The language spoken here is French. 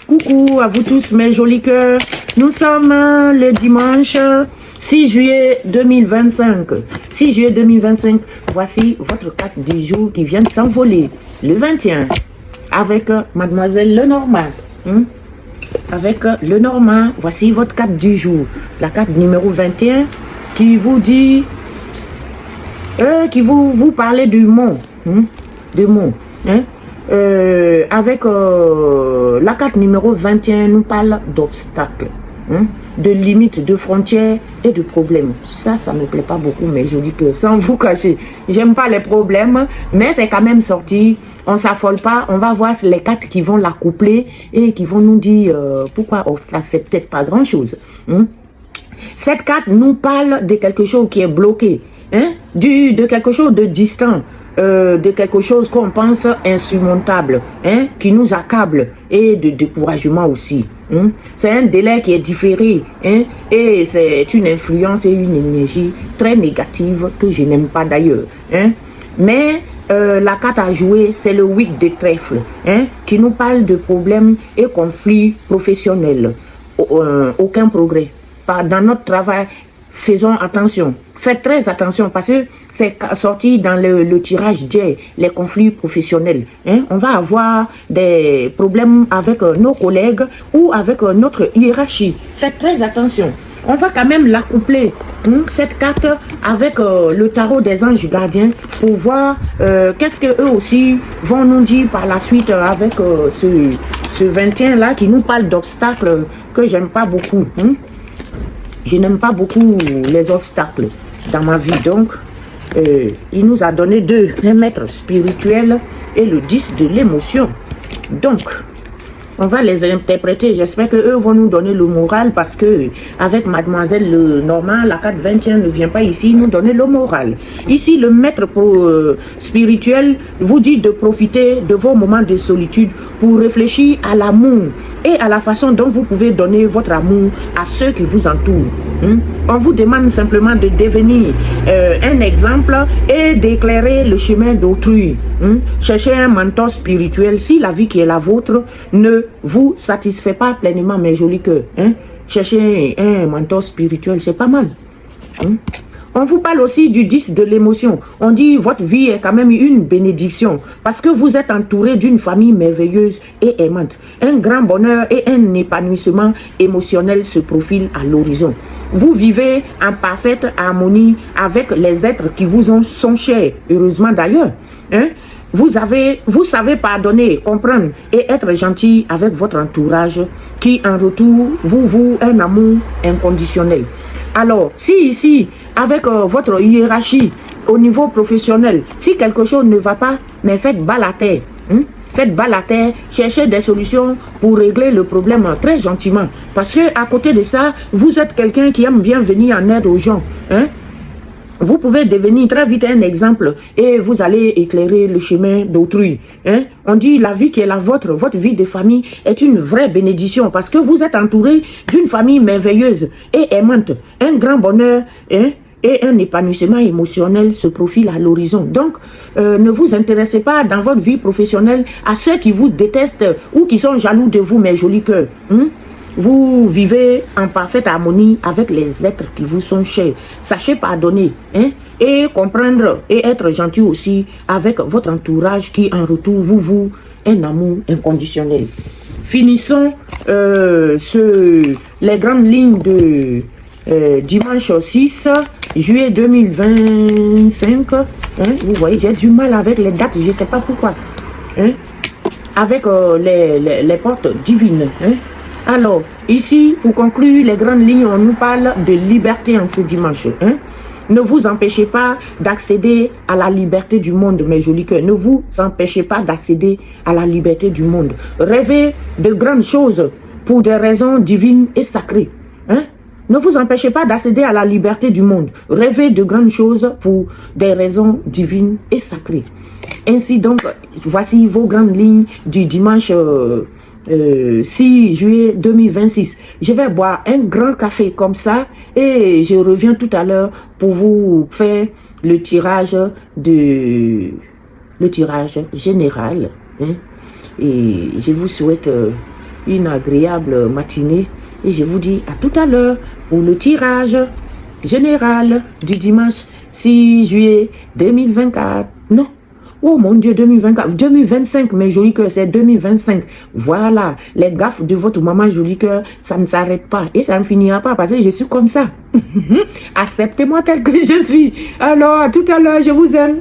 Coucou à vous tous mes jolis cœurs. Nous sommes le dimanche 6 juillet 2025. 6 juillet 2025, voici votre carte du jour qui vient de s'envoler. Le 21, avec Mademoiselle Lenormand. Avec Lenormand, voici votre carte du jour. La carte numéro 21 qui vous dit, qui vous parlez du mot. Du mot. Avec la carte numéro 21 nous parle d'obstacles, de limites, de frontières et de problèmes. Ça me plaît pas beaucoup, mais je dis que sans vous cacher, j'aime pas les problèmes, mais c'est quand même sorti. On s'affole pas, on va voir les cartes qui vont la coupler et qui vont nous dire pourquoi obstacle, c'est peut-être pas grand chose. Cette carte nous parle de quelque chose qui est bloqué, de quelque chose de distant. De quelque chose qu'on pense insurmontable, qui nous accable, et de découragement aussi. C'est un délai qui est différé, et c'est une influence et une énergie très négative que je n'aime pas d'ailleurs. Mais la carte à jouer, c'est le 8 de trèfle, qui nous parle de problèmes et conflits professionnels. Aucun progrès. Dans notre travail, faisons attention. Faites très attention parce que c'est sorti dans le tirage d'hier, les conflits professionnels. On va avoir des problèmes avec nos collègues ou avec notre hiérarchie. Faites très attention. On va quand même l'accoupler, cette carte, avec le tarot des anges gardiens pour voir qu'est-ce qu'eux aussi vont nous dire par la suite avec ce 21 là qui nous parle d'obstacles que j'aime pas beaucoup. Je n'aime pas beaucoup les obstacles dans ma vie, donc il nous a donné un maître spirituel et le 10 de l'émotion. Donc, on va les interpréter. J'espère qu'eux vont nous donner le moral parce que avec Mademoiselle Lenormand, la carte 21 ne vient pas ici nous donner le moral. Ici, le maître spirituel vous dit de profiter de vos moments de solitude pour réfléchir à l'amour et à la façon dont vous pouvez donner votre amour à ceux qui vous entourent. On vous demande simplement de devenir un exemple et d'éclairer le chemin d'autrui. Cherchez un mentor spirituel si la vie qui est la vôtre ne vous satisfait pas pleinement, mes jolis cœurs. Cherchez un mentor spirituel, c'est pas mal. On vous parle aussi du 10 de l'émotion. On dit votre vie est quand même une bénédiction parce que vous êtes entouré d'une famille merveilleuse et aimante. Un grand bonheur et un épanouissement émotionnel se profilent à l'horizon. Vous vivez en parfaite harmonie avec les êtres qui vous sont chers, heureusement d'ailleurs. Vous savez pardonner, comprendre et être gentil avec votre entourage qui en retour vous voue un amour inconditionnel. Alors, si ici, avec votre hiérarchie au niveau professionnel, si quelque chose ne va pas, mais faites bas la terre. Faites bas la terre, cherchez des solutions pour régler le problème très gentiment. Parce que à côté de ça, vous êtes quelqu'un qui aime bien venir en aide aux gens. Vous pouvez devenir très vite un exemple et vous allez éclairer le chemin d'autrui. On dit la vie qui est la vôtre, votre vie de famille est une vraie bénédiction parce que vous êtes entouré d'une famille merveilleuse et aimante. Un grand bonheur et un épanouissement émotionnel se profile à l'horizon. Donc, ne vous intéressez pas dans votre vie professionnelle à ceux qui vous détestent ou qui sont jaloux de vous, mes jolis cœurs. Vous vivez en parfaite harmonie avec les êtres qui vous sont chers. Sachez pardonner et comprendre et être gentil aussi avec votre entourage qui en retour vous voue un amour inconditionnel. Finissons les grandes lignes de dimanche 6 juillet 2025. Vous voyez, j'ai du mal avec les dates, je ne sais pas pourquoi. Avec les portes divines. Alors, ici, pour conclure les grandes lignes, on nous parle de liberté en ce dimanche. Ne vous empêchez pas d'accéder à la liberté du monde, mes jolis cœurs. Ne vous empêchez pas d'accéder à la liberté du monde. Rêvez de grandes choses pour des raisons divines et sacrées. Ne vous empêchez pas d'accéder à la liberté du monde. Rêvez de grandes choses pour des raisons divines et sacrées. Ainsi donc, voici vos grandes lignes du dimanche 6 juillet 2026. Je vais boire un grand café comme ça et je reviens tout à l'heure pour vous faire le tirage général. Et je vous souhaite une agréable matinée. Et je vous dis à tout à l'heure pour le tirage général du dimanche 6 juillet 2024. Non. Oh mon Dieu, 2024, 2025, mes jolis cœurs, c'est 2025. Voilà, les gaffes de votre maman jolie cœur, ça ne s'arrête pas et ça ne finira pas parce que je suis comme ça. Acceptez-moi tel que je suis. Alors, à tout à l'heure, je vous aime.